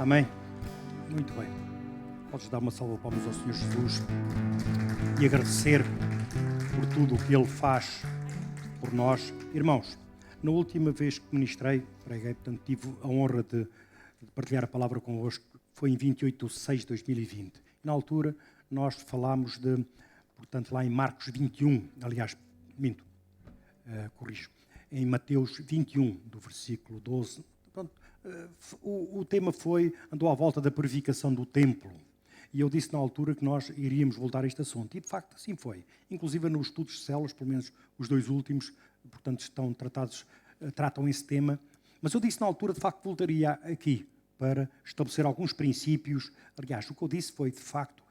Amém? Muito bem. Podes dar uma salva de palmas ao Senhor Jesus e agradecer por tudo o que Ele faz por nós. Irmãos, na última vez que preguei, portanto, tive a honra de partilhar a palavra convosco, foi em 28 de 6 de 2020. Na altura, nós falámos portanto, lá em Marcos 21, aliás, corrijo, em Mateus 21, do versículo 12. Portanto, o tema andou à volta da purificação do templo. E eu disse na altura que nós iríamos voltar a este assunto. E, de facto, assim foi. Inclusive, nos estudos de células, pelo menos os dois últimos, portanto, tratam esse tema. Mas eu disse na altura, de facto, voltaria aqui para estabelecer alguns princípios. Aliás, o que eu disse foi, de facto,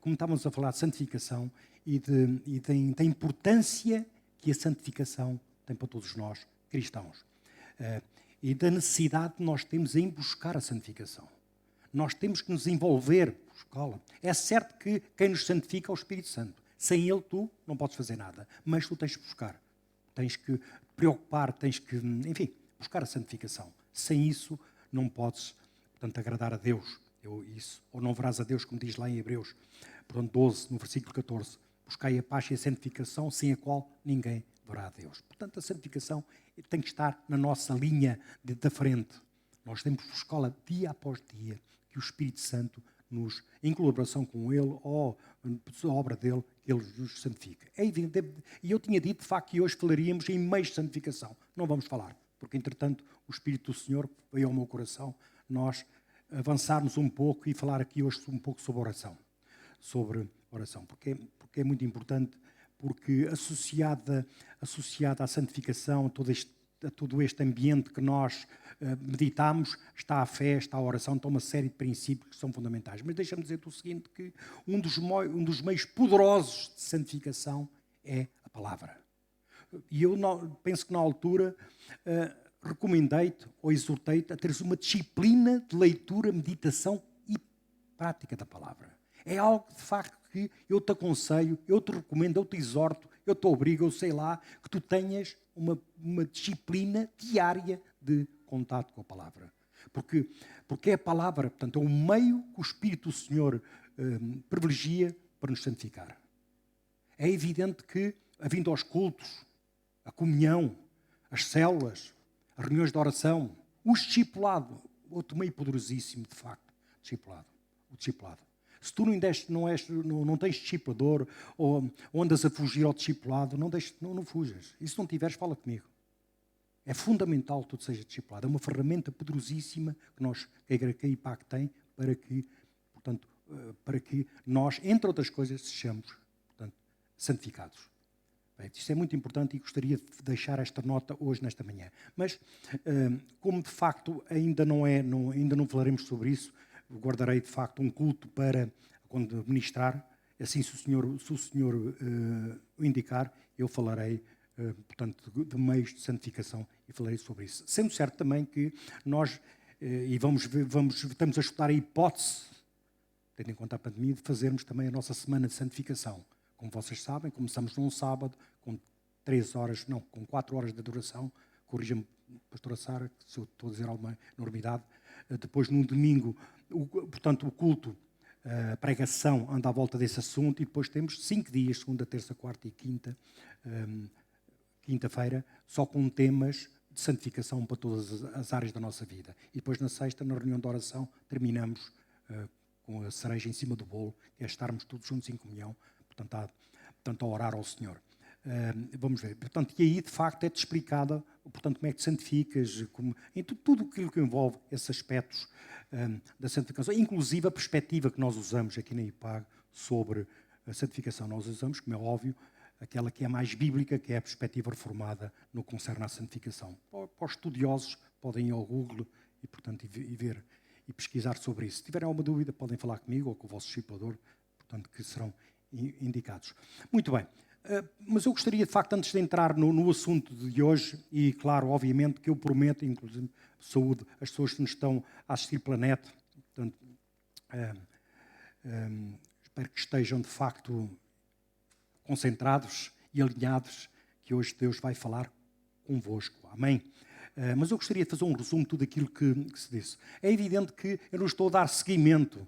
como estávamos a falar de santificação e da importância que a santificação tem para todos nós, cristãos. E da necessidade que nós temos em buscar a santificação. Nós temos que nos envolver, buscá-la. É certo que quem nos santifica é o Espírito Santo. Sem Ele tu não podes fazer nada, mas tu tens que buscar. Tens que te preocupar, tens que, enfim, buscar a santificação. Sem isso não podes, portanto, agradar a Deus. Ou não verás a Deus, como diz lá em Hebreus, portanto, 12, no versículo 14. Buscai a paz e a santificação, sem a qual ninguém verá a Deus. Portanto, a santificação tem que estar na nossa linha da frente. Nós temos que buscá-la dia após dia, que o Espírito Santo em colaboração com Ele, ou a obra dele, Ele nos santifica. É evidente, e eu tinha dito, de facto, que hoje falaríamos em meios de santificação. Não vamos falar, porque, entretanto, o Espírito do Senhor veio ao meu coração, nós avançarmos um pouco e falar aqui hoje um pouco sobre oração. Porque é muito importante, porque associada à santificação, a todo este ambiente que nós meditamos, está a fé, está a oração, está uma série de princípios que são fundamentais. Mas deixa-me dizer-te o seguinte, que um dos meios poderosos de santificação é a palavra. E eu penso que na altura recomendei-te ou exortei-te a teres uma disciplina de leitura, meditação e prática da palavra. É algo, de facto, que eu te aconselho, eu te recomendo, eu te exorto, eu te obrigo, eu sei lá, que tu tenhas uma disciplina diária de contato com a palavra. Porque é a palavra, portanto, é o meio que o Espírito do Senhor privilegia para nos santificar. É evidente que, vindo aos cultos, a comunhão, as células, as reuniões de oração, o discipulado, outro meio poderosíssimo, de facto, o discipulado. Se tu não tens discipulador ou andas a fugir ao discipulado, não fujas. E se não tiveres, fala comigo. É fundamental que tu sejas discipulado. É uma ferramenta poderosíssima que a IPAC tem para que nós, entre outras coisas, sejamos, portanto, santificados. Bem, isto é muito importante e gostaria de deixar esta nota hoje, nesta manhã. Mas, como de facto ainda não falaremos sobre isso, guardarei de facto um culto para quando ministrar, assim se o Senhor o indicar, eu falarei, portanto, de meios de santificação e falarei sobre isso. Sendo certo também que nós, estamos a estudar a hipótese, tendo em conta a pandemia, de fazermos também a nossa semana de santificação. Como vocês sabem, começamos num sábado com 4 horas de duração, corrija-me, pastora Sara, se eu estou a dizer alguma enormidade. Depois, num domingo, portanto, o culto, a pregação anda à volta desse assunto, e depois temos 5 dias, segunda, terça, quarta e quinta-feira, só com temas de santificação para todas as áreas da nossa vida. E depois, na sexta, na reunião de oração, terminamos com a cereja em cima do bolo, que é estarmos todos juntos em comunhão, portanto, a orar ao Senhor. Vamos ver. Portanto, e aí, de facto, é-te explicada, portanto, como é que te santificas, em tudo aquilo que envolve esses aspectos da santificação, inclusive a perspectiva que nós usamos aqui na IPAG sobre a santificação. Nós usamos, como é óbvio, aquela que é mais bíblica, que é a perspectiva reformada no que concerne à santificação. Para os estudiosos, podem ir ao Google e, portanto, e ver e pesquisar sobre isso. Se tiverem alguma dúvida, podem falar comigo ou com o vosso discipulador, portanto, que serão indicados. Muito bem. Mas eu gostaria, de facto, antes de entrar no assunto de hoje, e claro, obviamente, que eu prometo, inclusive, saúde, as pessoas que nos estão a assistir pela net, portanto, espero que estejam, de facto, concentrados e alinhados, que hoje Deus vai falar convosco. Amém? Mas eu gostaria de fazer um resumo de tudo aquilo que se disse. É evidente que eu não estou a dar seguimento,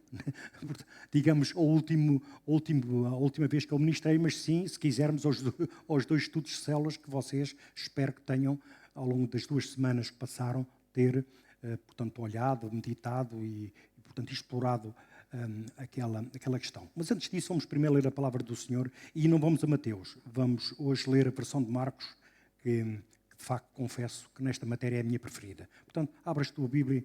digamos, a última vez que eu ministrei, mas sim, se quisermos, aos 2 estudos de células que vocês, espero que tenham, ao longo das 2 semanas que passaram, ter, portanto, olhado, meditado e portanto, explorado aquela questão. Mas antes disso, vamos primeiro ler a palavra do Senhor e não vamos a Mateus. Vamos hoje ler a versão de Marcos, que de facto confesso que nesta matéria é a minha preferida. Portanto, abra a tua Bíblia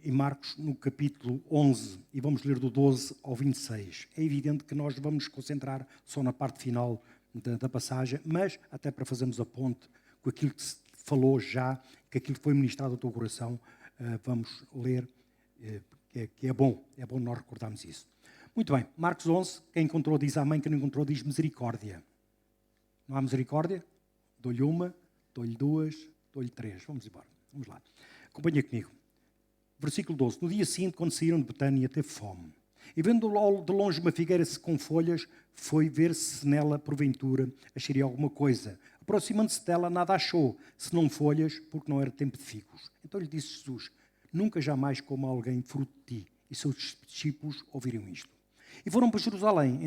em Marcos, no capítulo 11, e vamos ler do 12 ao 26. É evidente que nós vamos nos concentrar só na parte final da passagem, mas até para fazermos a ponte com aquilo que se falou já, que aquilo que foi ministrado ao teu coração, vamos ler, que é bom nós recordarmos isso. Muito bem, Marcos 11, quem encontrou diz amém, quem não encontrou diz misericórdia. Não há misericórdia? Dou-lhe uma, dou-lhe duas, dou-lhe três. Vamos embora, vamos lá. Acompanha comigo. Versículo 12. No dia seguinte, quando saíram de Betânia, teve fome. E vendo de longe uma figueira com folhas, foi ver se nela, porventura, acharia alguma coisa. Aproximando-se dela, nada achou, senão folhas, porque não era tempo de figos. Então lhe disse Jesus: nunca jamais coma alguém fruto de ti. E seus discípulos ouviram isto. E foram para Jerusalém,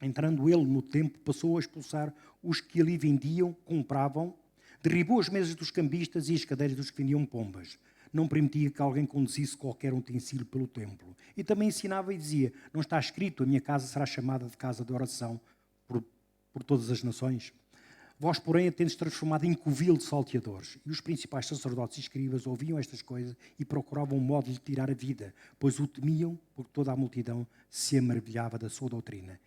entrando ele no templo, passou a expulsar os que ali vendiam, compravam, derribou as mesas dos cambistas e as cadeiras dos que vendiam pombas. Não permitia que alguém conduzisse qualquer utensílio pelo templo. E também ensinava e dizia: não está escrito, a minha casa será chamada de casa de oração por todas as nações? Vós, porém, a tendes transformado em covil de salteadores. E os principais sacerdotes e escribas ouviam estas coisas e procuravam um modo de lhe tirar a vida, pois o temiam, porque toda a multidão se maravilhava da sua doutrina.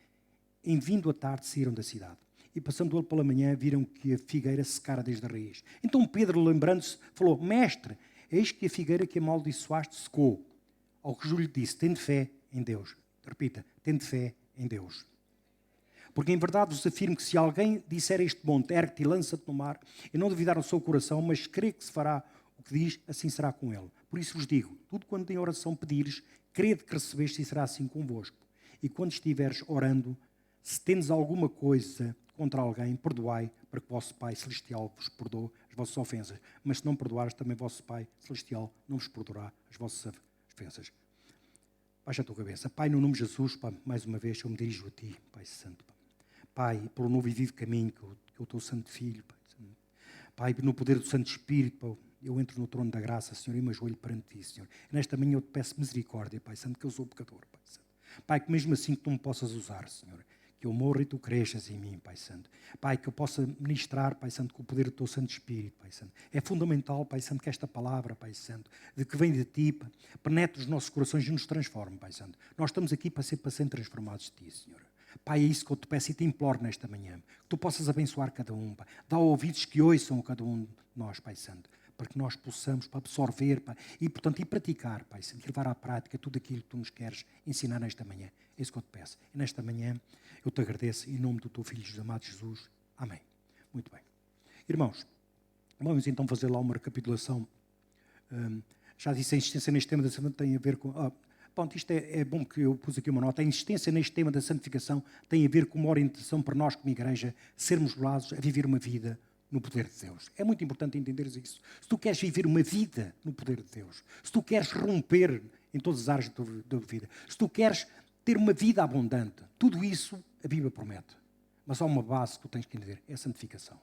Em vindo a tarde, saíram da cidade. E passando ele pela manhã, viram que a figueira secara desde a raiz. Então Pedro, lembrando-se, falou: mestre, eis que a figueira que amaldiçoaste secou. Ao que Jesus lhe disse: tende fé em Deus. Repita: tende fé em Deus. Porque em verdade vos afirmo que se alguém disser a este monte: ergue-te e lança-te no mar, e não duvidar no seu coração, mas crê que se fará o que diz, assim será com ele. Por isso vos digo: tudo quanto em oração pedires, crede que recebeste e será assim convosco. E quando estiveres orando, se tendes alguma coisa contra alguém, perdoai, para que o vosso Pai Celestial vos perdoe as vossas ofensas. Mas se não perdoares, também o vosso Pai Celestial não vos perdoará as vossas ofensas. Baixa a tua cabeça. Pai, no nome de Jesus, Pai, mais uma vez eu me dirijo a Ti, Pai Santo. Pai, pelo novo e vivo caminho que eu teu Santo Filho, Pai, no poder do Santo Espírito, eu entro no trono da graça, Senhor, e me ajoelho perante Ti, Senhor. E nesta manhã eu te peço misericórdia, Pai Santo, que eu sou pecador, Pai Santo. Pai, que mesmo assim que Tu me possas usar, Senhor, que eu morra e Tu cresças em mim, Pai Santo. Pai, que eu possa ministrar, Pai Santo, com o poder do Teu Santo Espírito, Pai Santo. É fundamental, Pai Santo, que esta palavra, Pai Santo, de que vem de Ti, penetre os nossos corações e nos transforme, Pai Santo. Nós estamos aqui para ser transformados de Ti, Senhor. Pai, é isso que eu te peço e te imploro nesta manhã. Que Tu possas abençoar cada um, Pai. Dá ouvidos que ouçam a cada um de nós, Pai Santo. Para que nós possamos absorver, Pai, e, portanto, e praticar, Pai Santo, e levar à prática tudo aquilo que Tu nos queres ensinar nesta manhã. É isso que eu te peço. E nesta manhã eu te agradeço em nome do Teu Filho amado Jesus. Amém. Muito bem. Irmãos, vamos então fazer lá uma recapitulação. Já disse, a insistência neste tema da semana tem a ver com... Pronto, isto é bom que eu pus aqui uma nota. A insistência neste tema da santificação tem a ver com uma orientação para nós, como igreja, sermos levados a viver uma vida no poder de Deus. É muito importante entenderes isso. Se tu queres viver uma vida no poder de Deus, se tu queres romper em todas as áreas da tua vida, se tu queres ter uma vida abundante, tudo isso a Bíblia promete. Mas há uma base que tu tens que entender, é a santificação.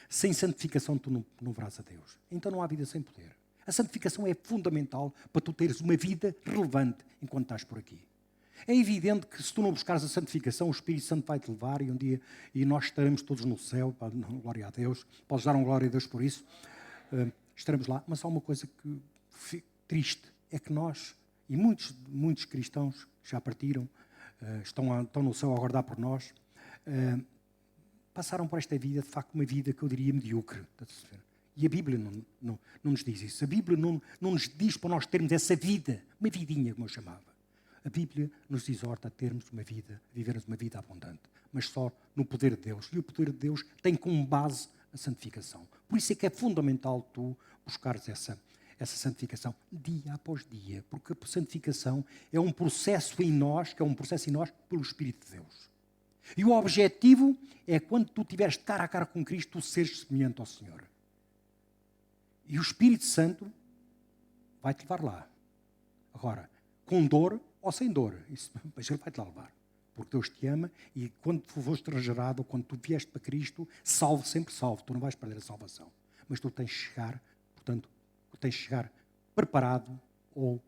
Sem santificação tu não verás a Deus. Então não há vida sem poder. A santificação é fundamental para tu teres uma vida relevante enquanto estás por aqui. É evidente que se tu não buscares a santificação, o Espírito Santo vai-te levar e um dia e nós estaremos todos no céu, glória a Deus, podes dar uma glória a Deus por isso, estaremos lá. Mas há uma coisa que triste, é que nós, e muitos cristãos já partiram, estão no céu a aguardar por nós, passaram por esta vida, de facto, uma vida que eu diria medíocre. E a Bíblia não nos diz isso. A Bíblia não nos diz para nós termos essa vida, uma vidinha, como eu chamava. A Bíblia nos exorta a termos uma vida, a vivermos uma vida abundante, mas só no poder de Deus. E o poder de Deus tem como base a santificação. Por isso é que é fundamental tu buscares essa santificação dia após dia, porque a santificação é um processo em nós, pelo Espírito de Deus. E o objetivo é quando tu estiveres cara a cara com Cristo, tu seres semelhante ao Senhor. E o Espírito Santo vai-te levar lá. Agora, com dor ou sem dor, mas Ele vai-te lá levar. Porque Deus te ama e quando tu foste estrangeirado ou quando tu vieste para Cristo, salvo, sempre salvo. Tu não vais perder a salvação. Mas tu tens de chegar, portanto, tu tens de chegar preparado ou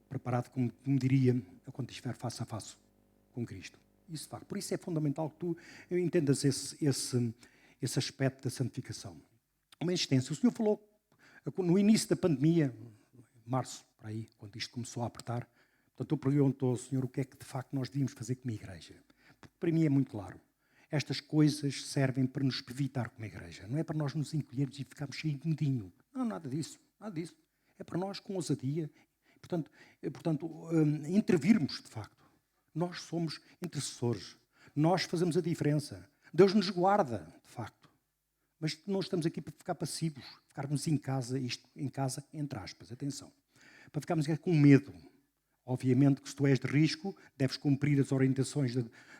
preparado, como diria, quando estiver face a face com Cristo. Isso faz. Por isso é fundamental que tu entendas esse aspecto da santificação. Uma insistência. O Senhor falou no início da pandemia, março, por aí, quando isto começou a apertar. Portanto, eu pergunto ao Senhor o que é que de facto nós devíamos fazer como igreja. Porque para mim é muito claro. Estas coisas servem para nos evitar como igreja. Não é para nós nos encolhermos e ficarmos cheios de medinho. Não, nada disso. Nada disso. É para nós com ousadia. Portanto, intervirmos, de facto. Nós somos intercessores. Nós fazemos a diferença. Deus nos guarda, de facto. Mas nós estamos aqui para ficar passivos, ficarmos em casa, isto em casa, entre aspas, atenção. Para ficarmos com medo. Obviamente que se tu és de risco, deves cumprir as orientações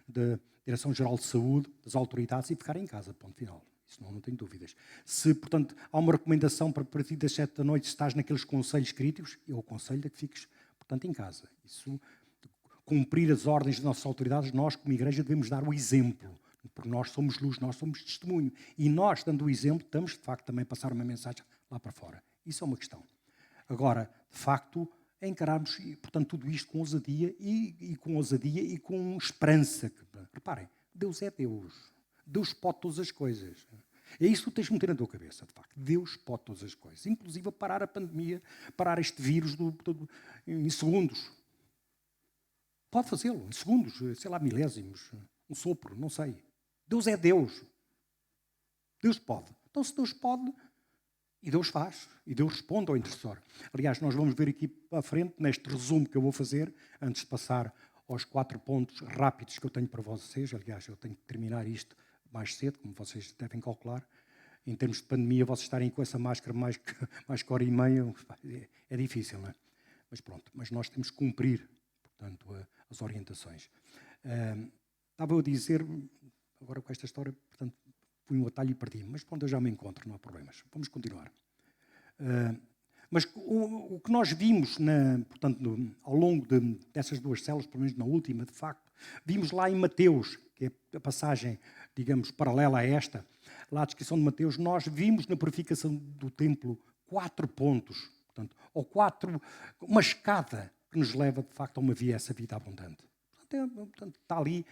da Direção-Geral de Saúde, das autoridades e ficar em casa, ponto final. Isso não tenho dúvidas. Se, portanto, há uma recomendação para partir das 7 da noite, se estás naqueles conselhos críticos, eu aconselho a que fiques, portanto, em casa. Isso, cumprir as ordens das nossas autoridades, nós, como igreja, devemos dar o exemplo. Porque nós somos luz, nós somos testemunho. E nós, dando o exemplo, estamos, de facto, também a passar uma mensagem lá para fora. Isso é uma questão. Agora, de facto, encararmos, portanto, tudo isto com ousadia e com esperança. Reparem, Deus é Deus. Deus pode todas as coisas. É isso que tu tens de meter na tua cabeça, de facto. Deus pode todas as coisas. Inclusive a parar a pandemia, parar este vírus em segundos. Pode fazê-lo, em segundos, sei lá, milésimos, um sopro, não sei. Deus é Deus. Deus pode. Então, se Deus pode, e Deus faz, e Deus responde ao intercessor. Aliás, nós vamos ver aqui para a frente, neste resumo que eu vou fazer, antes de passar aos 4 pontos rápidos que eu tenho para vocês. Aliás, eu tenho que terminar isto mais cedo, como vocês devem calcular. Em termos de pandemia, vocês estarem com essa máscara mais que hora e meia, é difícil, não é? Mas pronto, mas nós temos que cumprir, portanto, as orientações. Estava eu a dizer, agora com esta história, portanto, fui um atalho e perdi-me, mas pronto, eu já me encontro, não há problemas. Vamos continuar. Mas o que nós vimos, portanto, ao longo dessas 2 células, pelo menos na última, de facto, vimos lá em Mateus, que é a passagem, digamos, paralela a esta, lá a descrição de Mateus, nós vimos na purificação do templo 4 pontos, portanto, uma escada que nos leva, de facto, a essa vida abundante. Portanto, está ali,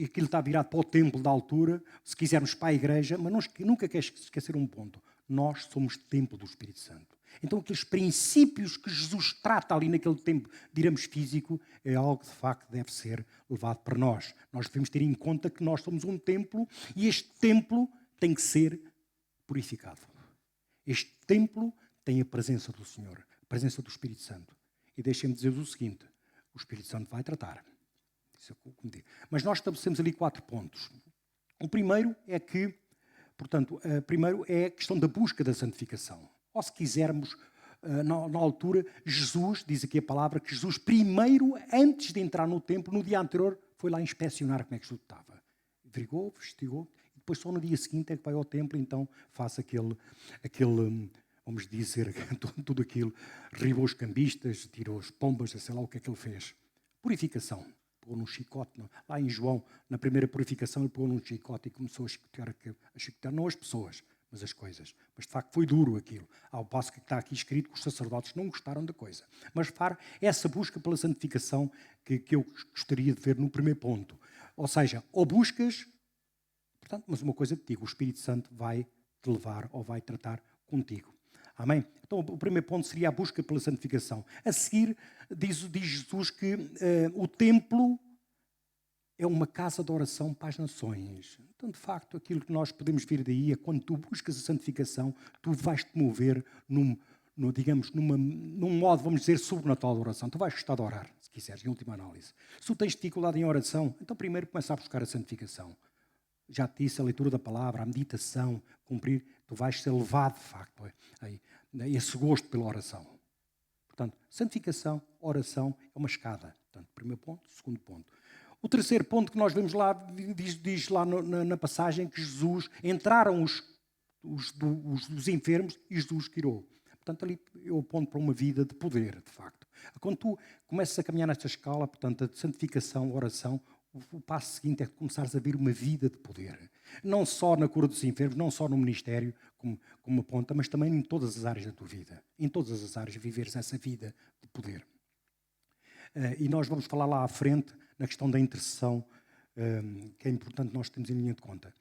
aquilo está virado para o templo da altura, se quisermos para a igreja, mas nunca quer esquecer um ponto. Nós somos templo do Espírito Santo. Então, aqueles princípios que Jesus trata ali naquele tempo, diremos físico, é algo que de facto deve ser levado para nós. Nós devemos ter em conta que nós somos um templo e este templo tem que ser purificado. Este templo tem a presença do Senhor, a presença do Espírito Santo. E deixem-me dizer o seguinte, o Espírito Santo vai tratar. Isso é como digo. Mas nós estabelecemos ali 4 pontos. O primeiro é que, portanto, primeiro é a questão da busca da santificação. Ou se quisermos, na altura, Jesus, diz aqui a palavra, que Jesus primeiro, antes de entrar no templo, no dia anterior, foi lá inspecionar como é que tudo estava. Averigou, investigou, e depois só no dia seguinte é que vai ao templo, então faz aquele vamos dizer, tudo aquilo, derribou os cambistas, tirou as pombas, sei lá o que é que ele fez. Purificação. Pôs num chicote. Lá em João, na primeira purificação, ele pôs num chicote e começou a chicotear não as pessoas, mas as coisas. Mas, de facto, foi duro aquilo. Ao passo que está aqui escrito que os sacerdotes não gostaram da coisa. Mas, repare, essa busca pela santificação que eu gostaria de ver no primeiro ponto. Ou seja, ou buscas, portanto, mas uma coisa te digo, o Espírito Santo vai te levar ou vai tratar contigo. Amém? Então, o primeiro ponto seria a busca pela santificação. A seguir, diz Jesus que o templo é uma casa de oração para as nações. Então, de facto, aquilo que nós podemos ver daí é quando tu buscas a santificação, tu vais-te mover num modo, vamos dizer, sobrenatural de oração. Tu vais gostar de orar, se quiseres, em última análise. Se tu tens dificuldade em oração, então primeiro começa a buscar a santificação. Já te disse, a leitura da palavra, a meditação, cumprir, tu vais ser levado, de facto, a esse gosto pela oração. Portanto, santificação, oração, é uma escada. Portanto, primeiro ponto, segundo ponto. O terceiro ponto que nós vemos lá, diz lá na passagem que Jesus, entraram os os enfermos e Jesus curou. Portanto, ali eu aponto para uma vida de poder, de facto. Quando tu começas a caminhar nesta escala, portanto, de santificação, oração, o passo seguinte é começares a ver uma vida de poder. Não só na cura dos enfermos, não só no ministério, como aponta, mas também em todas as áreas da tua vida. Em todas as áreas, viveres essa vida de poder. E nós vamos falar lá à frente, na questão da intercessão, que é importante nós termos em linha de conta.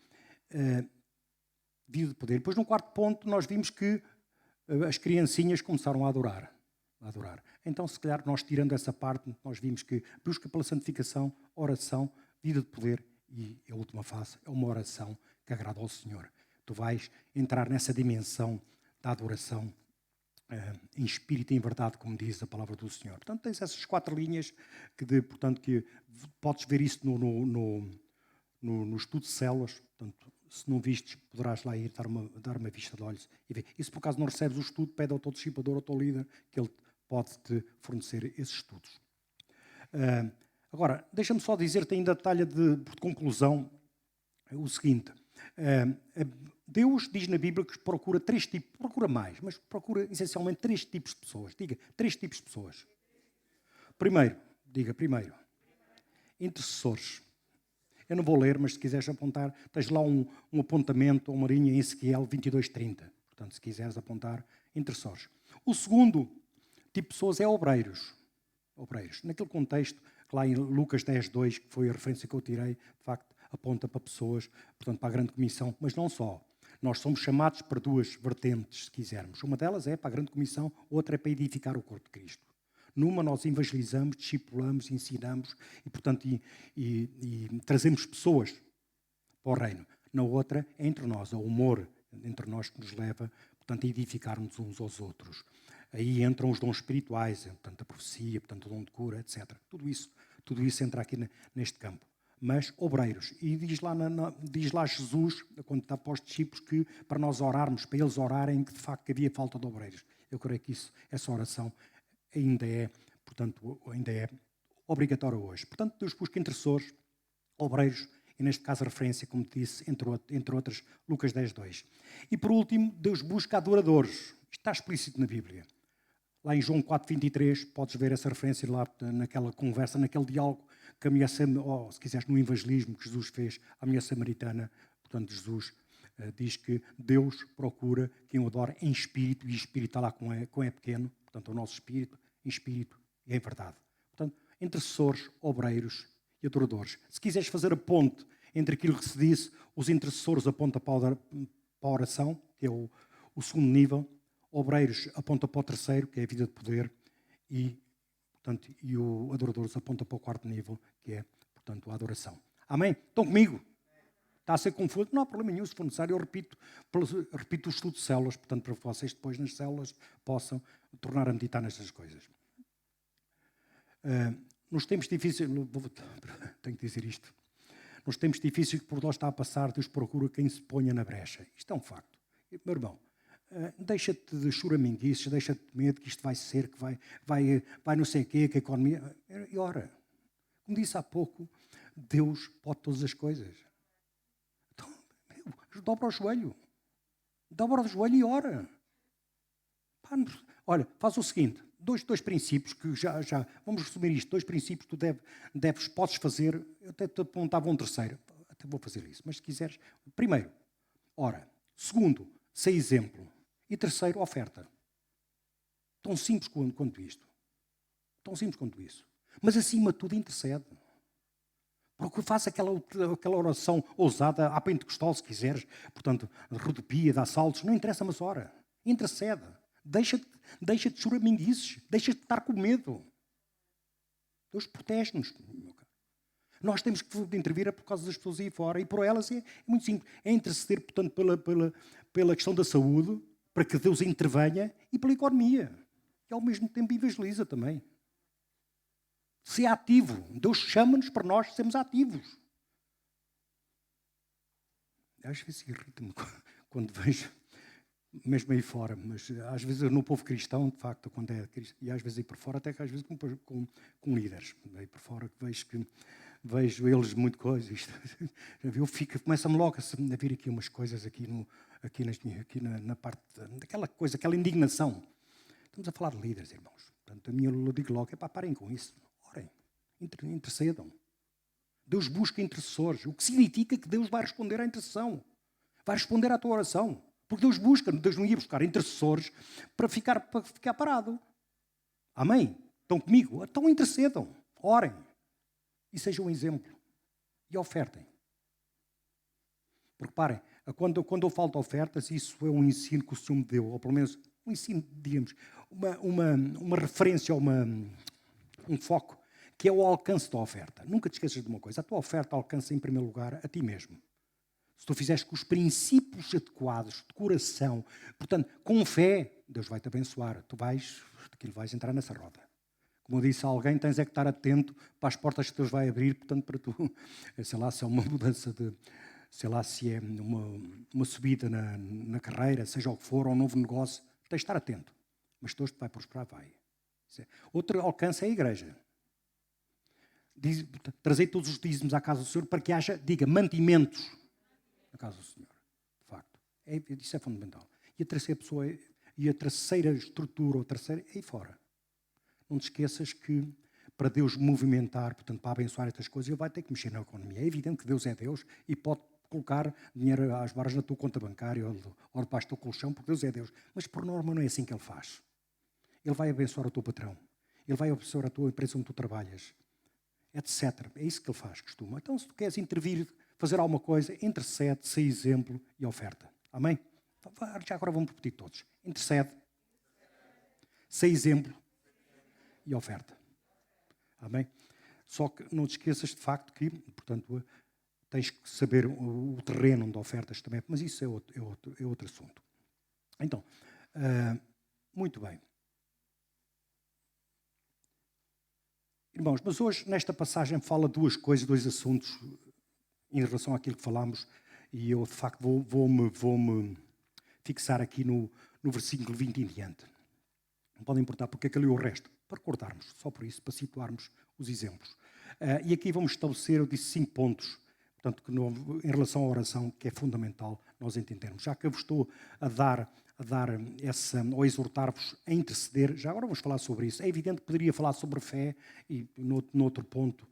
Vida de poder. Depois, no quarto ponto, nós vimos que as criancinhas começaram a adorar. Então, se calhar, nós tirando essa parte, nós vimos que busca pela santificação, oração, vida de poder e a última fase é uma oração que agrada ao Senhor. Tu vais entrar nessa dimensão da adoração em espírito e em verdade, como diz a palavra do Senhor. Portanto, tens essas 4 linhas que podes ver isso no estudo de células. Portanto, se não vistes, poderás lá ir dar uma vista de olhos e ver. E se por acaso não recebes o estudo, pede ao teu discipulador, ao teu líder, que ele pode-te fornecer esses estudos. Agora, deixa-me só dizer-te ainda detalhe por conclusão o seguinte. Deus diz na Bíblia que procura 3 tipos, procura mais, mas procura essencialmente 3 tipos de pessoas. Diga, 3 tipos de pessoas. Primeiro, intercessores. Eu não vou ler, mas se quiseres apontar, tens lá um apontamento, uma linha em Ezequiel 22:30. Portanto, se quiseres apontar, intercessores. O segundo tipo de pessoas é obreiros. Naquele contexto, que lá em Lucas 10:2, que foi a referência que eu tirei, de facto, aponta para pessoas, portanto, para a grande comissão, mas não só. Nós somos chamados para 2 vertentes, se quisermos. Uma delas é para a grande comissão, outra é para edificar o corpo de Cristo. Numa nós evangelizamos, discipulamos, ensinamos e, portanto, trazemos pessoas para o reino. Na outra é entre nós, é o amor entre nós que nos leva, portanto, a edificarmos uns aos outros. Aí entram os dons espirituais, portanto, a profecia, portanto, o dom de cura, etc. Tudo isso entra aqui neste campo. Mas obreiros. E diz lá Jesus, quando está para os discípulos, que para nós orarmos, para eles orarem, que de facto havia falta de obreiros. Eu creio que essa oração ainda é obrigatória hoje. Portanto, Deus busca intercessores, obreiros, e neste caso a referência, como disse, entre outras, Lucas 10:2. E por último, Deus busca adoradores. Isto está explícito na Bíblia. Lá em João 4:23, podes ver essa referência lá naquela conversa, naquele diálogo que a mulher, se quiseres, no evangelismo que Jesus fez à mulher samaritana. Portanto, Jesus diz que Deus procura quem o adora em espírito, e o espírito está lá com é pequeno, portanto, o nosso espírito, em espírito e em verdade. Portanto, intercessores, obreiros e adoradores. Se quiseres fazer a ponte entre aquilo que se disse, os intercessores apontam para a oração, que é o segundo nível, obreiros aponta para o terceiro, que é a vida de poder, e o adoradores aponta para o quarto nível, que é, portanto, a adoração. Amém? Estão comigo? Está a ser confuso? Não há problema nenhum, se for necessário, eu repito o estudo de células, portanto, para vocês depois nas células possam tornar a meditar nestas coisas. Nos tempos difíceis, tenho que dizer isto, nos tempos difíceis que por nós está a passar, Deus procura quem se ponha na brecha. Isto é um facto. Meu irmão, deixa-te de choraminguices, deixa-te de medo que isto vai ser, que vai não sei o quê, que a economia... E ora, como disse há pouco, Deus pode todas as coisas. Então, dobra o joelho e ora. Olha, faz o seguinte, dois princípios que já vamos resumir isto, 2 princípios que tu podes fazer, eu até te apontava um terceiro, até vou fazer isso, mas se quiseres, primeiro, ora, segundo, sei exemplo, e terceiro, oferta. Tão simples quanto isto. Tão simples quanto isso. Mas acima de tudo intercede. Porque faz aquela oração ousada à pentecostal, se quiseres, portanto, rodopia, dá saltos, não interessa, mas ora, intercede. Deixa-te de choraminguices, deixa-te de estar com medo. Deus protege-nos. Nós temos que intervir por causa das pessoas aí fora, e por elas é muito simples. É interceder, portanto, pela questão da saúde, para que Deus intervenha, e pela economia. E ao mesmo tempo evangeliza também. Ser ativo. Deus chama-nos para nós sermos ativos. Às vezes irrita-me quando vejo, mesmo aí fora, mas às vezes no povo cristão, de facto, quando é cristão, e às vezes aí por fora, até que às vezes com líderes, aí por fora, vejo eles muito coisas. Começa-me logo a vir aqui umas coisas aqui aqui na parte daquela coisa, aquela indignação. Estamos a falar de líderes, irmãos. Portanto, eu digo logo, parem com isso. Orem, intercedam. Deus busca intercessores, o que significa que Deus vai responder à intercessão. Vai responder à tua oração. Porque Deus não ia buscar intercessores para ficar parado. Amém? Estão comigo? Então intercedam, orem. E sejam um exemplo. E ofertem. Porque parem, quando eu falo de ofertas, isso é um ensino que o Senhor me deu, ou pelo menos um ensino, digamos, uma referência, um foco, que é o alcance da oferta. Nunca te esqueças de uma coisa, a tua oferta alcança em primeiro lugar a ti mesmo. Se tu fizeres com os princípios adequados, de coração, portanto, com fé, Deus vai te abençoar. Aquilo vais entrar nessa roda. Como eu disse a alguém, tens é que estar atento para as portas que Deus vai abrir, portanto, para tu, sei lá, se é uma mudança de, sei lá, se é uma subida na carreira, seja o que for, ou um novo negócio, tens de estar atento. Mas Deus te vai prosperar, vai. Outro alcance é a igreja. Trazer todos os dízimos à casa do Senhor para que haja, mantimentos na casa do Senhor. De facto. Isso é fundamental. E a terceira estrutura, ou terceira, é aí fora. Não te esqueças que para Deus movimentar, portanto, para abençoar estas coisas, Ele vai ter que mexer na economia. É evidente que Deus é Deus e pode colocar dinheiro às barras na tua conta bancária ou debaixo do teu colchão, porque Deus é Deus. Mas, por norma, não é assim que Ele faz. Ele vai abençoar o teu patrão. Ele vai abençoar a tua empresa onde tu trabalhas. Etc. É isso que Ele faz, costuma. Então, se tu queres intervir, fazer alguma coisa, intercede, sei exemplo e oferta. Amém? Já agora vamos repetir todos. Intercede, sei exemplo e oferta. Amém? Só que não te esqueças de facto que, portanto, tens que saber o terreno onde ofertas também, mas isso é outro assunto. Então, muito bem. Irmãos, mas hoje nesta passagem fala dois assuntos em relação àquilo que falámos, e eu de facto vou-me fixar aqui no versículo 20 em diante. Não pode importar porque é que eu li o resto, para recordarmos, só por isso, para situarmos os exemplos. E aqui vamos estabelecer, eu disse, 5 pontos, portanto, em relação à oração, que é fundamental nós entendermos. Já que eu vos estou a dar ou a exortar-vos a interceder, já agora vamos falar sobre isso. É evidente que poderia falar sobre fé e noutro ponto,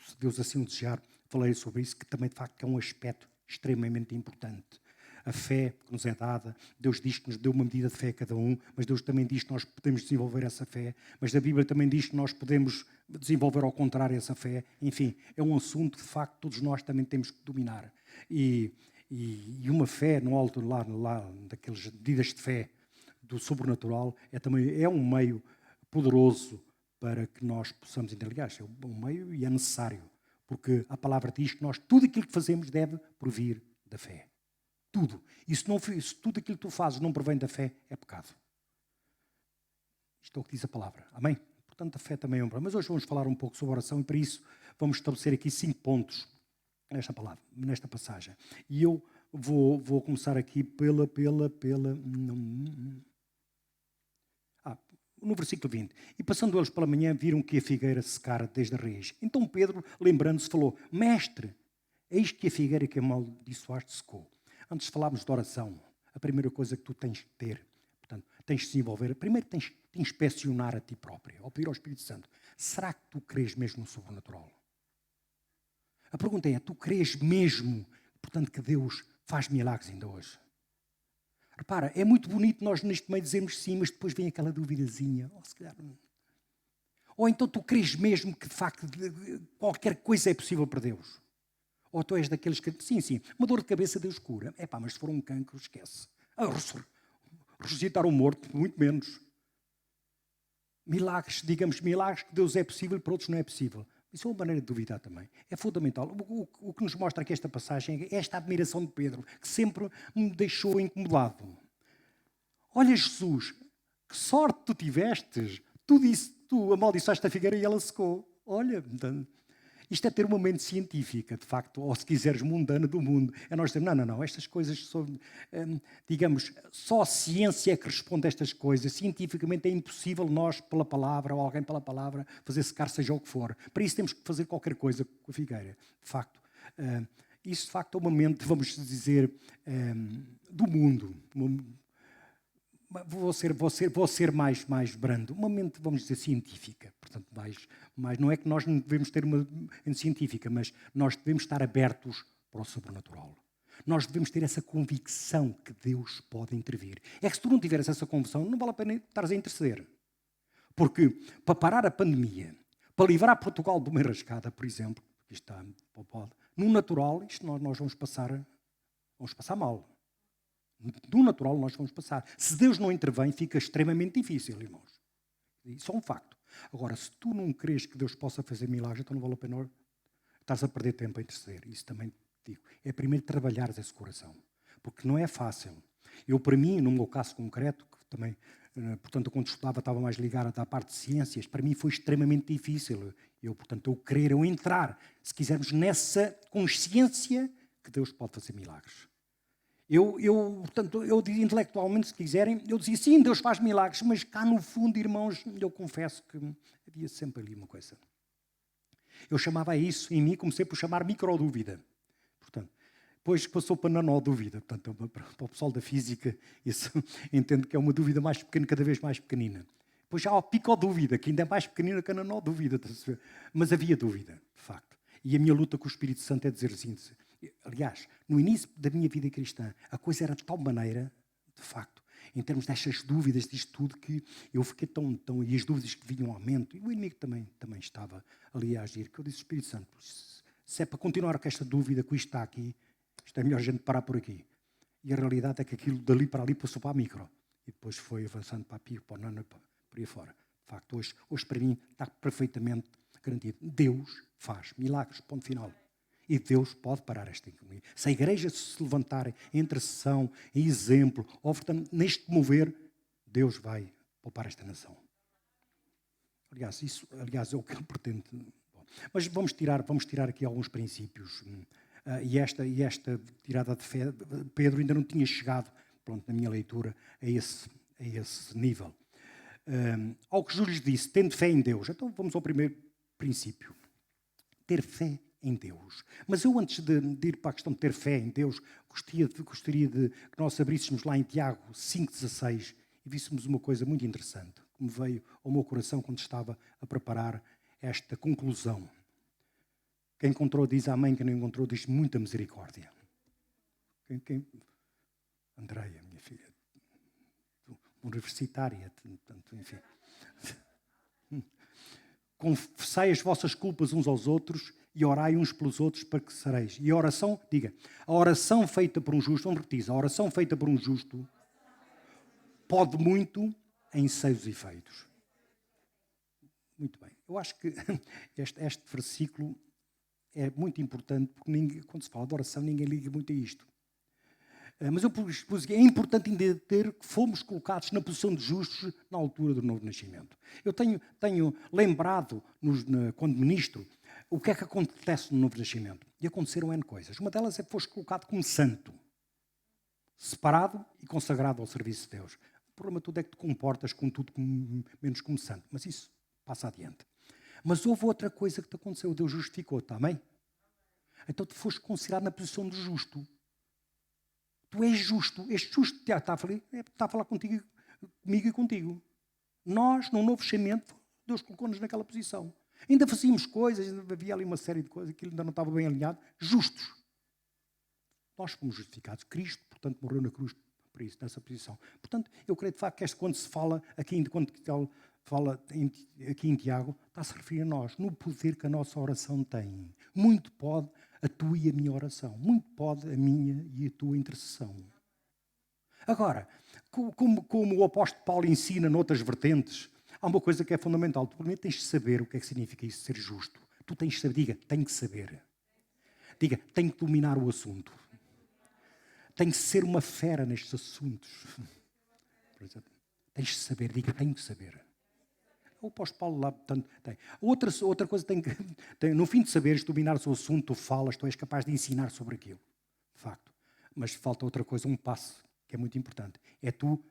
se Deus assim o desejar, falarei sobre isso, que também de facto é um aspecto extremamente importante. A fé que nos é dada, Deus diz que nos deu uma medida de fé a cada um, mas Deus também diz que nós podemos desenvolver essa fé, mas a Bíblia também diz que nós podemos desenvolver ao contrário essa fé. Enfim, é um assunto que de facto todos nós também temos que dominar. E uma fé no alto lá daquelas medidas de fé do sobrenatural é um meio poderoso para que nós possamos entender. Aliás, é um meio e é necessário, porque a palavra diz que tudo aquilo que fazemos deve provir da fé. Tudo. E se tudo aquilo que tu fazes não provém da fé, é pecado. Isto é o que diz a palavra. Amém? Portanto, a fé também é um problema. Mas hoje vamos falar um pouco sobre oração e para isso vamos estabelecer aqui 5 pontos nesta passagem. E eu vou começar aqui no versículo 20. E passando eles pela manhã, viram que a figueira secara desde a raiz. Então Pedro, lembrando-se, falou: Mestre, eis que a figueira que amaldiçoaste secou. Antes de falarmos de oração, a primeira coisa que tu tens de ter, portanto, tens de desenvolver, primeiro tens de inspecionar a ti próprio, ao pedir ao Espírito Santo: será que tu crês mesmo no sobrenatural? A pergunta é: tu crês mesmo, portanto, que Deus faz milagres ainda hoje? Repara, é muito bonito nós neste meio dizermos sim, mas depois vem aquela duvidazinha. Se calhar não. Ou então tu crês mesmo que de facto qualquer coisa é possível para Deus? Ou tu és daqueles que, sim, uma dor de cabeça Deus cura. Mas se for um cancro, esquece. Ressuscitar um morto, muito menos. Milagres que Deus é possível, para outros não é possível. Isso é uma maneira de duvidar também. É fundamental. O que nos mostra aqui esta passagem é esta admiração de Pedro, que sempre me deixou incomodado. Olha, Jesus, que sorte tu tivestes. Tu amaldiçoaste a figueira e ela secou. Olha, isto é ter uma mente científica, de facto, ou se quiseres mundana do mundo. É nós dizer, não, estas coisas são, digamos, só a ciência é que responde a estas coisas. Cientificamente é impossível nós, pela palavra, ou alguém pela palavra, fazer secar seja o que for. Para isso temos que fazer qualquer coisa com a figueira, de facto. isso de facto é uma mente, vamos dizer, do mundo. Vou ser mais brando. Uma mente, vamos dizer, científica. Portanto, não é que nós não devemos ter uma mente científica, mas nós devemos estar abertos para o sobrenatural. Nós devemos ter essa convicção que Deus pode intervir. É que se tu não tiveres essa convicção, não vale a pena estares a interceder. Porque para parar a pandemia, para livrar Portugal de uma enrascada, por exemplo, isto está no natural, isto nós vamos passar mal. No natural nós vamos passar. Se Deus não intervém, fica extremamente difícil, irmãos. Isso é um facto. Agora, se tu não crees que Deus possa fazer milagres, então não vale a pena estás a perder tempo a interceder. Isso também digo. É primeiro trabalhares esse coração. Porque não é fácil. Eu, para mim, no meu caso concreto, que também, portanto, quando estudava, estava mais ligado à parte de ciências, para mim foi extremamente difícil. Eu querer, eu entrar, se quisermos, nessa consciência que Deus pode fazer milagres. Portanto, eu dizia intelectualmente, se quiserem, eu dizia, sim, Deus faz milagres, mas cá no fundo, irmãos, eu confesso que havia sempre ali uma coisa. Eu chamava isso, em mim, comecei por chamar microdúvida. Portanto, depois passou para nanodúvida. Portanto, para o pessoal da física, isso entendo que é uma dúvida mais pequena, cada vez mais pequenina. Depois já há a picodúvida, que ainda é mais pequenina que a nanodúvida. Mas havia dúvida, de facto. E a minha luta com o Espírito Santo é dizer assim, aliás, no início da minha vida cristã, a coisa era de tal maneira, de facto, em termos destas dúvidas, disto tudo, que eu fiquei tão e as dúvidas que vinham ao aumento, e o inimigo também estava ali a agir, que eu disse, Espírito Santo, se é para continuar com esta dúvida, que isto está aqui, isto é melhor a gente parar por aqui. E a realidade é que aquilo dali para ali passou para a micro, e depois foi avançando para a pico, para o nano, por aí fora. De facto, hoje para mim está perfeitamente garantido. Deus faz milagres, ponto final. E Deus pode parar esta economia. Se a igreja se levantar em intercessão, em exemplo, ou portanto, neste mover, Deus vai poupar esta nação. Aliás, é o que ele pretende. Bom, mas vamos tirar aqui alguns princípios. E esta tirada de fé, Pedro ainda não tinha chegado, pronto, na minha leitura, a esse nível. Ao que Júlio disse, tendo fé em Deus. Então vamos ao primeiro princípio. Ter fé em Deus. Mas eu, antes de ir para a questão de ter fé em Deus, gostaria de que nós abríssemos lá em Tiago 5,16 e víssemos uma coisa muito interessante que me veio ao meu coração quando estava a preparar esta conclusão. Quem encontrou diz amém, quem não encontrou diz muita misericórdia. Andreia, minha filha, universitária, portanto, enfim. Confessai as vossas culpas uns aos outros e orai uns pelos outros para que sareis. E a oração, diga, a oração feita por um justo, vamos repetir, a oração feita por um justo pode muito em seus efeitos. Muito bem. Eu acho que este versículo é muito importante, porque quando se fala de oração, ninguém liga muito a isto. Mas eu pus que é importante entender que fomos colocados na posição de justos na altura do novo nascimento. Eu tenho lembrado, quando ministro, o que é que acontece no novo nascimento. E aconteceram N coisas. Uma delas é que foste colocado como santo, separado e consagrado ao serviço de Deus. O problema todo é que te comportas com tudo menos como santo. Mas isso passa adiante. Mas houve outra coisa que te aconteceu. Deus justificou-te, amém? Então tu foste considerado na posição de justo. Tu és justo. Este justo está a falar contigo, comigo e contigo. Nós, no novo nascimento, Deus colocou-nos naquela posição. Ainda fazíamos coisas, ainda havia ali uma série de coisas que ainda não estava bem alinhado. Justos. Nós fomos justificados. Cristo, portanto, morreu na cruz por isso, nessa posição. Portanto, eu creio de facto que quando se fala aqui, aqui em Tiago, está-se a referir a nós, no poder que a nossa oração tem. Muito pode a tua e a minha oração. Muito pode a minha e a tua intercessão. Agora, como o apóstolo Paulo ensina noutras vertentes, há uma coisa que é fundamental. Tu primeiro tens de saber o que é que significa isso, ser justo. Tu tens de saber, diga, tenho que saber. Diga, tenho que dominar o assunto. Tenho que ser uma fera nestes assuntos. Tens de saber, diga, tenho que saber. O apóstolo Paulo lá tem. Outra coisa tem, no fim de saberes, dominar o seu assunto, tu falas, tu és capaz de ensinar sobre aquilo. De facto. Mas falta outra coisa, um passo, que é muito importante. É tu,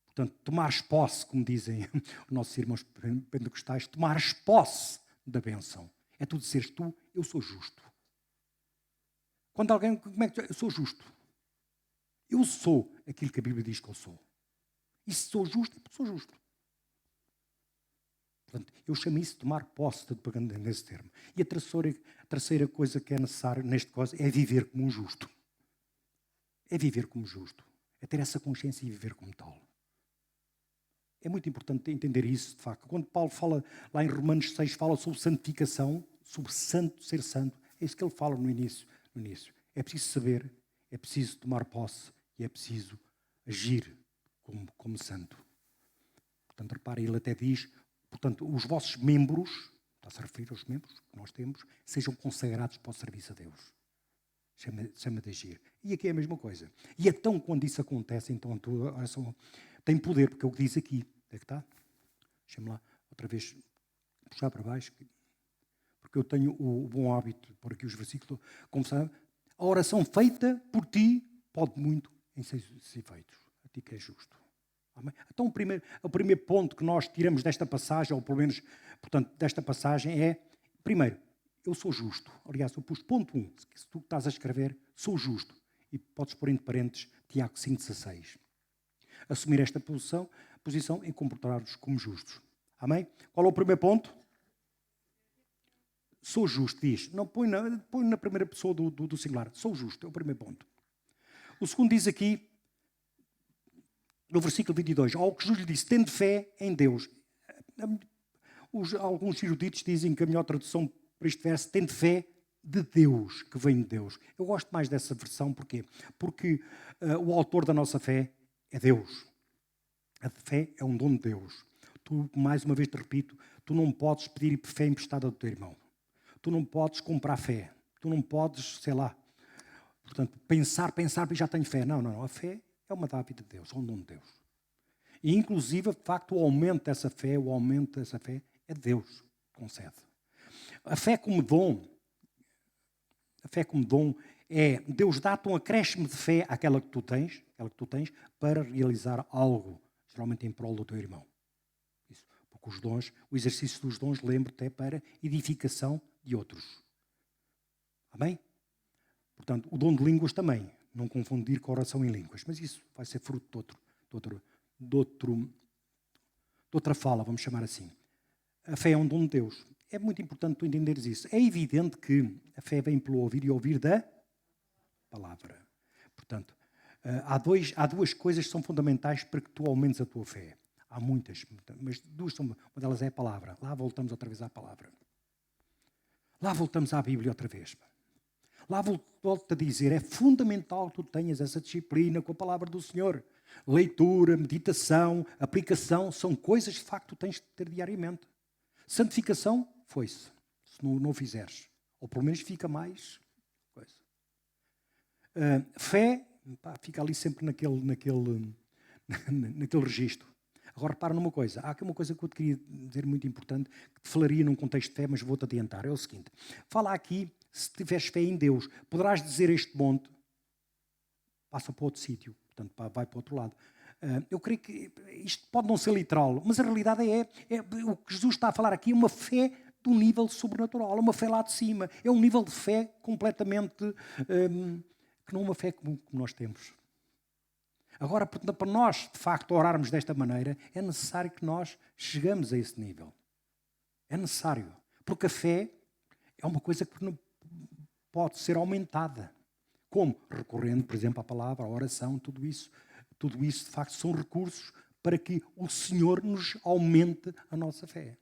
portanto, tomares posse, como dizem os nossos irmãos pentecostais, tomares posse da bênção. É tu dizeres, eu sou justo. Quando alguém, como é que eu sou justo? Eu sou aquilo que a Bíblia diz que eu sou. E se sou justo, sou justo. Portanto, eu chamo isso de tomar posse, pegando nesse termo. E a terceira coisa que é necessária neste caso é viver como um justo. É viver como justo. É ter essa consciência e viver como tal. É muito importante entender isso, de facto. Quando Paulo fala, lá em Romanos 6, fala sobre santificação, sobre santo, ser santo, é isso que ele fala no início. É preciso saber, é preciso tomar posse e é preciso agir como santo. Portanto, repare, ele até diz, portanto, os vossos membros, está-se a referir aos membros que nós temos, sejam consagrados para o serviço a Deus. Chama de agir. E aqui é a mesma coisa. E então, quando isso acontece, então tem poder, porque é o que diz aqui. É que está? Deixa-me lá, outra vez, puxar para baixo, porque eu tenho o bom hábito de pôr aqui os versículos, como sabe, a oração feita por ti pode muito em seus efeitos. A ti que é justo. Amém? Então, o primeiro ponto que nós tiramos desta passagem, ou pelo menos, portanto, desta passagem é, primeiro, eu sou justo. Aliás, eu pus ponto 1, se tu estás a escrever, sou justo. E podes pôr entre parênteses Tiago 5,16. Assumir esta posição e comportar-vos como justos. Amém? Qual é o primeiro ponto? Sou justo, diz. Não, põe na primeira pessoa do singular. Sou justo, é o primeiro ponto. O segundo diz aqui, no versículo 22, ao que Jesus lhe disse, tende fé em Deus. Alguns eruditos dizem que a melhor tradução para este verso, tende fé de Deus, que vem de Deus. Eu gosto mais dessa versão, porquê? Porque o autor da nossa fé é Deus. A fé é um dom de Deus. Tu, mais uma vez te repito, tu não podes pedir fé emprestada do teu irmão. Tu não podes comprar fé. Tu não podes, sei lá, portanto, pensar e já tenho fé. Não. A fé é uma dádiva de Deus, é um dom de Deus. E, inclusive, de facto, o aumento dessa fé é Deus que concede. A fé como dom é Deus dá-te um acréscimo de fé àquela que tu tens, para realizar algo, geralmente em prol do teu irmão. Isso, porque os dons, o exercício dos dons, lembro-te, é para edificação de outros. Amém? Portanto, o dom de línguas também, não confundir com a oração em línguas, mas isso vai ser fruto de outra fala, vamos chamar assim. A fé é um dom de Deus. É muito importante tu entenderes isso. É evidente que a fé vem pelo ouvir e ouvir da palavra. Portanto, há duas coisas que são fundamentais para que tu aumentes a tua fé. Há muitas, mas uma delas é a palavra. Lá voltamos outra vez à palavra. Lá voltamos à Bíblia outra vez. Lá volto a dizer, é fundamental que tu tenhas essa disciplina com a palavra do Senhor. Leitura, meditação, aplicação, são coisas de facto que tu tens de ter diariamente. Santificação, foi-se, se não o fizeres. Ou pelo menos fica mais coisa. Fé, fica ali sempre naquele registro. Agora, repara numa coisa. Há aqui uma coisa que eu te queria dizer muito importante, que te falaria num contexto de fé, mas vou-te adiantar. É o seguinte. Fala aqui, se tiveres fé em Deus, poderás dizer este monte, passa para outro sítio, portanto, vai para o outro lado. Eu creio que isto pode não ser literal, mas a realidade é o que Jesus está a falar aqui é uma fé de um nível sobrenatural, uma fé lá de cima. É um nível de fé completamente que não é uma fé comum que nós temos. Agora, para nós, de facto, orarmos desta maneira, é necessário que nós chegamos a esse nível. É necessário. Porque a fé é uma coisa que não pode ser aumentada. Como? Recorrendo, por exemplo, à palavra, à oração, tudo isso. Tudo isso, de facto, são recursos para que o Senhor nos aumente a nossa fé.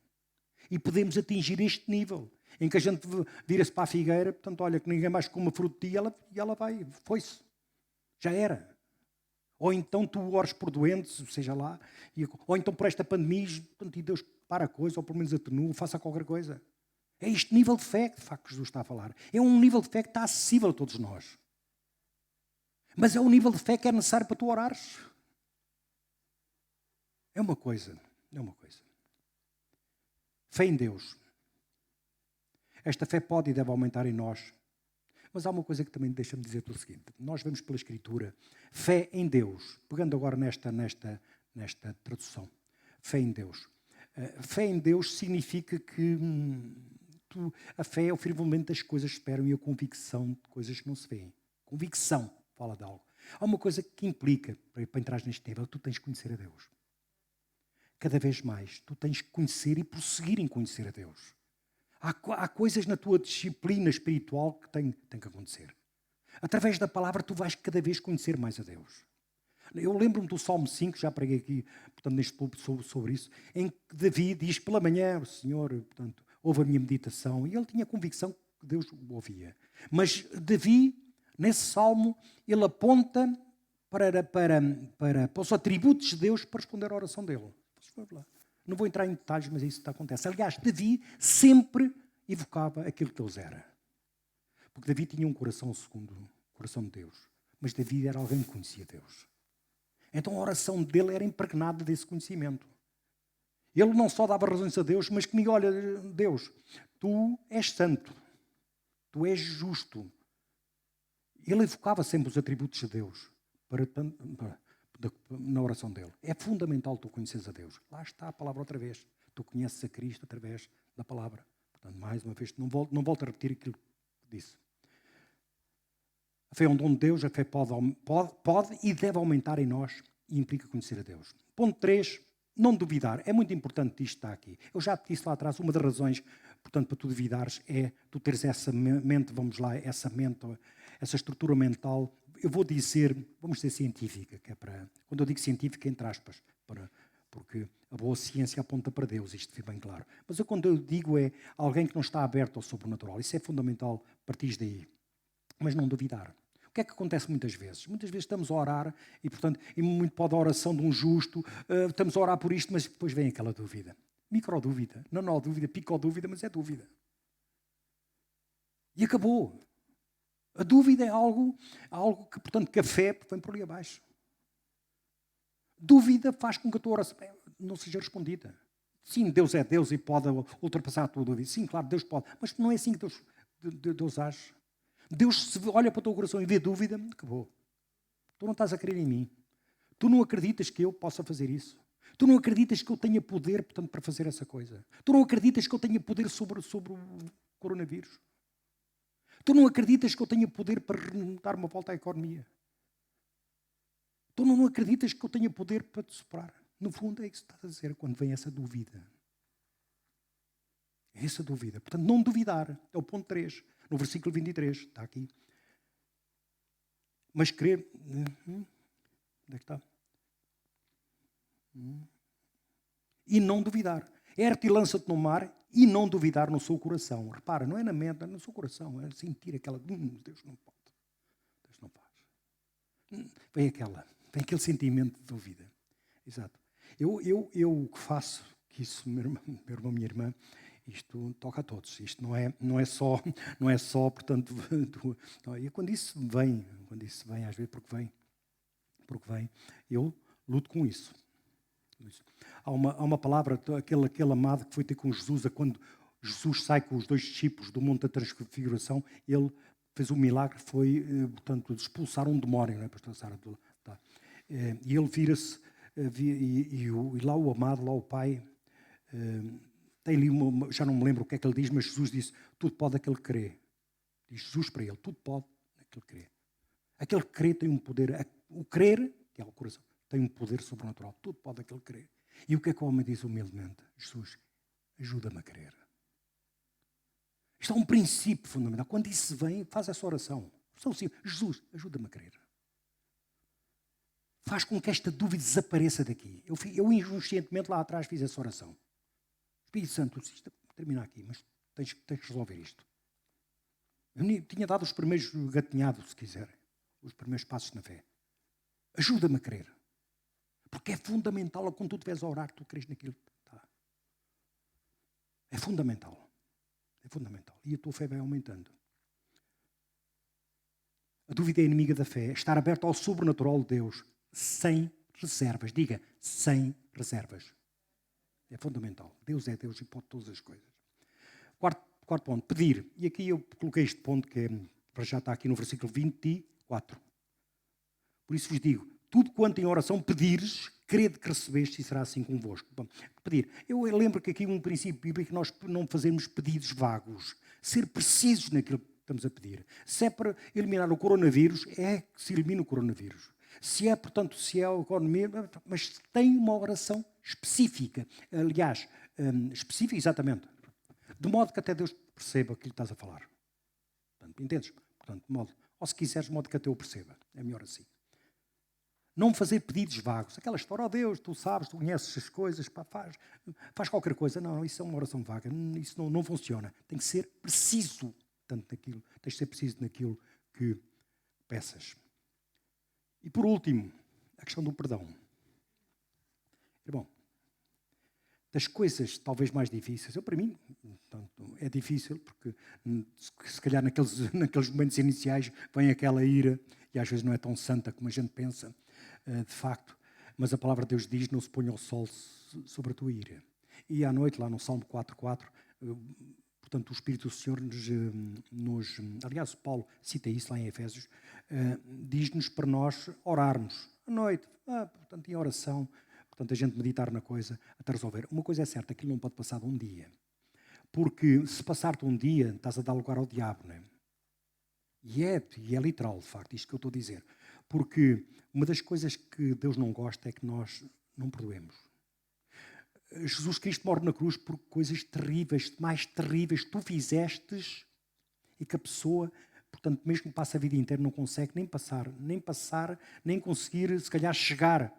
E podemos atingir este nível, em que a gente vira-se para a figueira, portanto, olha, que ninguém mais come fruto de ti, e ela vai, foi-se. Já era. Ou então tu ores por doentes, seja lá, ou então por esta pandemia, e Deus para a coisa, ou pelo menos atenua, faça qualquer coisa. É este nível de fé que, de facto, Jesus está a falar. É um nível de fé que está acessível a todos nós. Mas é um nível de fé que é necessário para tu orares. É uma coisa. Fé em Deus. Esta fé pode e deve aumentar em nós. Mas há uma coisa que também deixa-me dizer-te o seguinte. Nós vemos pela Escritura, fé em Deus. Pegando agora nesta tradução. Fé em Deus. Fé em Deus significa que A fé é o firmamento das coisas que se esperam e a convicção de coisas que não se veem. Convicção fala de algo. Há uma coisa que implica, para entrar neste nível, tu tens que conhecer a Deus. Cada vez mais, tu tens que conhecer e prosseguir em conhecer a Deus. Há coisas na tua disciplina espiritual que tem que acontecer. Através da palavra, tu vais cada vez conhecer mais a Deus. Eu lembro-me do Salmo 5, já preguei aqui, portanto, neste púlpito sobre isso, em que Davi diz, pela manhã, o Senhor, portanto, ouve a minha meditação, e ele tinha convicção que Deus o ouvia. Mas Davi, nesse Salmo, ele aponta para os atributos de Deus para responder à oração dele. Não vou entrar em detalhes, mas isso acontece. Aliás, Davi sempre evocava aquilo que Deus era. Porque Davi tinha um coração segundo o coração de Deus. Mas Davi era alguém que conhecia Deus. Então a oração dele era impregnada desse conhecimento. Ele não só dava razões a Deus, mas que me olha, Deus, tu és santo, tu és justo. Ele evocava sempre os atributos de Deus na oração dele. É fundamental tu conheces a Deus. Lá está a palavra outra vez. Tu conheces a Cristo através da palavra. Portanto, mais uma vez, não volto a repetir aquilo que disse. A fé é um dom de Deus, a fé pode e deve aumentar em nós e implica conhecer a Deus. Ponto 3, não duvidar. É muito importante isto estar aqui. Eu já te disse lá atrás, uma das razões, portanto, para tu duvidares é tu teres essa mente, essa estrutura mental, eu vou dizer, vamos dizer científica, que é para, quando eu digo científica, entre aspas, porque a boa ciência aponta para Deus, isto fica bem claro. Mas quando eu digo é alguém que não está aberto ao sobrenatural, isso é fundamental, partir daí. Mas não duvidar. O que é que acontece muitas vezes? Muitas vezes estamos a orar e, portanto, e muito pode a oração de um justo, estamos a orar por isto, mas depois vem aquela dúvida. Microdúvida. Não há dúvida, picodúvida, mas é dúvida. E acabou. A dúvida é algo que, portanto, que a fé vem por ali abaixo. Dúvida faz com que a tua oração não seja respondida. Sim, Deus é Deus e pode ultrapassar a tua dúvida. Sim, claro, Deus pode. Mas não é assim que Deus age. Deus, se olha para o teu coração e vê dúvida, acabou. Tu não estás a crer em mim. Tu não acreditas que eu possa fazer isso. Tu não acreditas que eu tenha poder, portanto, para fazer essa coisa. Tu não acreditas que eu tenha poder sobre o coronavírus. Tu não acreditas que eu tenha poder para dar uma volta à economia. Tu não acreditas que eu tenha poder para te superar. No fundo é isso que estás a dizer quando vem essa dúvida. É essa dúvida. Portanto, não duvidar. É o ponto 3. No versículo 23. Está aqui. Mas crer... Onde é que está? E não duvidar. Ergue e lança-te no mar e não duvidar no seu coração. Repara, não é na mente, é no seu coração. É sentir aquela... Deus não pode. Deus não faz. Vem aquele sentimento de dúvida. Exato. Eu que faço, que isso, meu irmão, minha irmã, isto toca a todos. Isto não é só, portanto, e quando isso vem, às vezes porque vem, eu luto com isso. Há uma palavra, aquele amado que foi ter com Jesus, quando Jesus sai com os 2 discípulos do Monte da Transfiguração, ele fez um milagre, foi, portanto, de expulsar um demónio, não é, pastor Sara? Tá. E ele vira-se, e lá o amado, lá o pai, tem ali já não me lembro o que é que ele diz, mas Jesus disse, tudo pode aquele que crê. Diz Jesus para ele, tudo pode aquele que crê. Aquele que crê tem um poder, o crer, que é o coração, tem um poder sobrenatural. Tudo pode aquele que crê. E o que é que o homem diz humildemente? Jesus, ajuda-me a crer. Isto é um princípio fundamental. Quando isso vem, faz essa oração. Jesus, ajuda-me a crer. Faz com que esta dúvida desapareça daqui. Eu inconscientemente lá atrás fiz essa oração. Espírito Santo, isto termina aqui, mas tens que resolver isto. Eu tinha dado os primeiros gatinhados, se quiser. Os primeiros passos na fé. Ajuda-me a crer. Porque é fundamental, quando tu estiveres a orar, tu crês naquilo que está. É fundamental. É fundamental. E a tua fé vai aumentando. A dúvida é inimiga da fé. Estar aberto ao sobrenatural de Deus, sem reservas. Diga, sem reservas. É fundamental. Deus é Deus e pode todas as coisas. Quarto ponto, pedir. E aqui eu coloquei este ponto que já está aqui no versículo 24. Por isso vos digo, tudo quanto em oração pedires, crede que recebeste e será assim convosco. Bom, pedir. Eu lembro que aqui um princípio bíblico é que nós não fazemos pedidos vagos. Ser precisos naquilo que estamos a pedir. Se é para eliminar o coronavírus, é que se elimina o coronavírus. Se é, portanto, se é a economia, mas tem uma oração específica. Aliás, específica exatamente. De modo que até Deus perceba aquilo que estás a falar. Portanto, entendes? Portanto, ou se quiseres, de modo que até eu perceba. É melhor assim. Não fazer pedidos vagos. Aquela história, Deus, tu sabes, tu conheces as coisas, pá, faz qualquer coisa. Não, isso é uma oração vaga. Isso não funciona. Tem que ser preciso. Tanto naquilo, tens de ser preciso naquilo que peças. E por último, a questão do perdão. Irmão, das coisas talvez mais difíceis, para mim, portanto, é difícil, porque se calhar naqueles momentos iniciais vem aquela ira, e às vezes não é tão santa como a gente pensa, de facto, mas a palavra de Deus diz, não se ponha o sol sobre a tua ira. E à noite, lá no Salmo 4:4, portanto, o Espírito do Senhor aliás, Paulo cita isso lá em Efésios, diz-nos para nós orarmos à noite, portanto, em oração, portanto, a gente meditar na coisa até resolver. Uma coisa é certa, aquilo não pode passar de um dia. Porque se passar-te um dia, estás a dar lugar ao diabo, não é? E é literal, de facto, isto que eu estou a dizer. Porque uma das coisas que Deus não gosta é que nós não perdoemos. Jesus Cristo morre na cruz por coisas terríveis, mais terríveis que tu fizestes e que a pessoa, portanto, mesmo que passe a vida inteira, não consegue nem conseguir, se calhar, chegar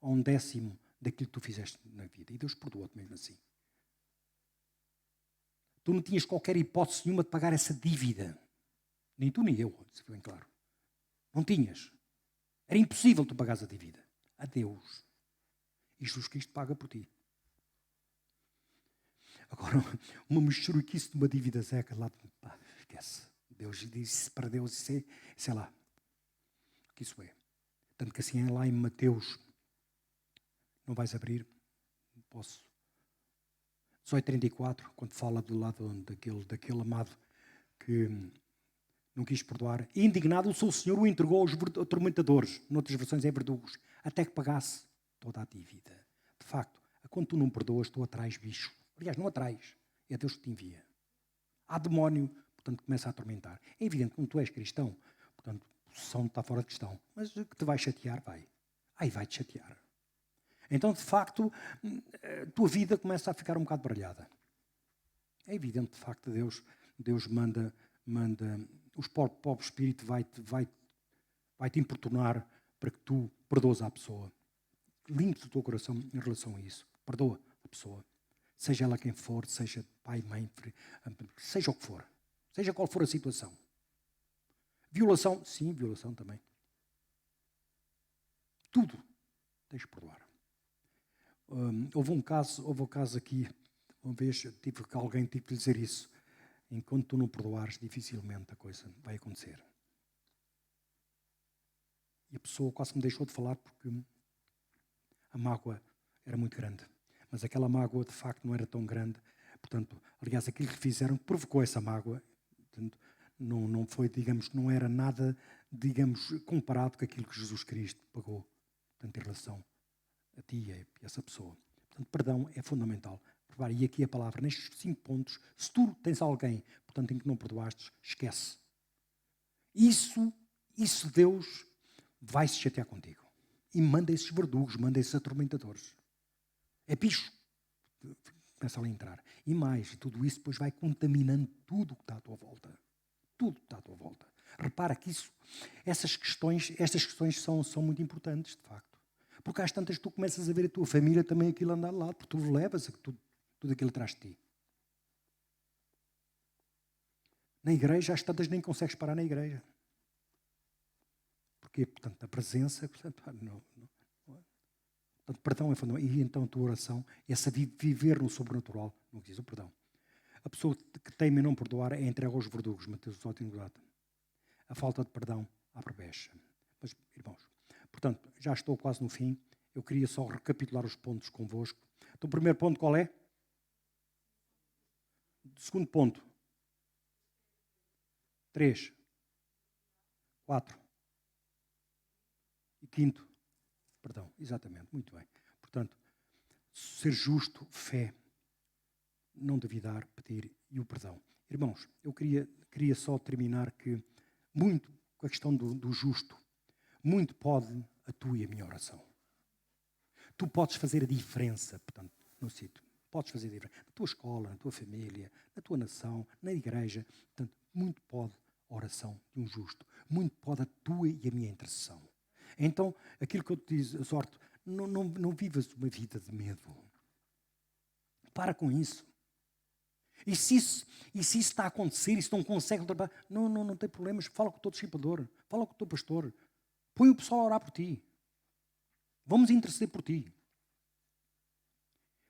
a 1/10 daquilo que tu fizeste na vida. E Deus perdoa-te mesmo assim. Tu não tinhas qualquer hipótese nenhuma de pagar essa dívida. Nem tu, nem eu, se bem claro. Não tinhas. Era impossível tu pagares a dívida. A Deus. E Jesus Cristo paga por ti. Agora, uma mexeriquice de uma dívida seca, lá, esquece. Deus disse para Deus, sei lá, o que isso é. Tanto que assim é lá em Mateus, não vais abrir, posso. 18:34, quando fala do lado daquele amado que não quis perdoar. Indignado, o seu senhor o entregou aos atormentadores, noutras versões é verdugos, até que pagasse toda a dívida. De facto, quando tu não perdoas, tu atrás bicho. Aliás, não atrás, é Deus que te envia. Há demónio, portanto, começa a atormentar. É evidente que quando tu és cristão, portanto, a possessão está fora de questão. Mas o que te vai chatear, vai. Aí vai-te chatear. Então, de facto, a tua vida começa a ficar um bocado baralhada. É evidente, de facto, Deus manda o pobre espírito vai-te importunar para que tu perdoes a pessoa. Limpe o teu coração em relação a isso. Perdoa a pessoa. Seja ela quem for, seja pai, mãe, seja o que for. Seja qual for a situação. Violação, sim, violação também. Tudo tens de perdoar. Houve um caso aqui, uma vez alguém tive que lhe dizer isso. Enquanto tu não perdoares, dificilmente a coisa vai acontecer. E a pessoa quase me deixou de falar porque a mágoa era muito grande. Mas aquela mágoa, de facto, não era tão grande. Portanto, aliás, aquilo que fizeram provocou essa mágoa. Portanto, não foi, digamos, não era nada, digamos, comparado com aquilo que Jesus Cristo pagou, portanto, em relação a ti e a essa pessoa. Portanto, perdão é fundamental. E aqui a palavra, nestes 5 pontos, se tu tens alguém, portanto, em que não perdoaste, esquece. Isso Deus vai se chatear contigo. E manda esses verdugos, manda esses atormentadores. É bicho. Começa ali a entrar. E mais, tudo isso depois vai contaminando tudo o que está à tua volta. Tudo que está à tua volta. Repara que estas questões são muito importantes, de facto. Porque às tantas tu começas a ver a tua família também aquilo andar de lado, porque tu levas tudo aquilo atrás de ti. Na igreja, às tantas nem consegues parar na igreja. Porquê? Portanto, a presença... Portanto, perdão é fundamental. E então a tua oração é saber viver no sobrenatural, no que diz o perdão. A pessoa que teme não perdoar é entregue aos verdugos, Mateus 18:4. A falta de perdão abre brecha. Mas, irmãos, portanto, já estou quase no fim. Eu queria só recapitular os pontos convosco. Então, o primeiro ponto qual é? Segundo ponto. 3. 4. E quinto, Perdão, exatamente, muito bem. Portanto, ser justo, fé, não duvidar, pedir e o perdão. Irmãos, eu queria só terminar que, muito com a questão do justo, muito pode a tua e a minha oração. Tu podes fazer a diferença, portanto, no sítio. Podes fazer a diferença. Na tua escola, na tua família, na tua nação, na igreja. Portanto, muito pode a oração de um justo. Muito pode a tua e a minha intercessão. Então, aquilo que eu te exorto, não vivas uma vida de medo. Para com isso. E se isso está a acontecer, e se não consegue trabalhar, não tem problemas, fala com o teu discipulador, fala com o teu pastor, põe o pessoal a orar por ti. Vamos interceder por ti.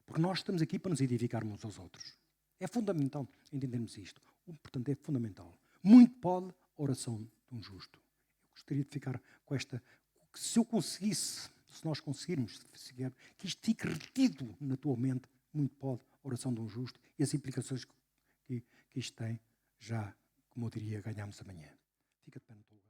Porque nós estamos aqui para nos edificarmos uns aos outros. É fundamental entendermos isto. Portanto, é fundamental. Muito pode a oração de um justo. Eu gostaria de ficar com esta... Se eu conseguisse, se nós conseguirmos, que isto fique retido na tua mente, muito pode a oração de um justo e as implicações que isto tem, já, como eu diria, ganhamos amanhã. Fica de pé no teu lugar.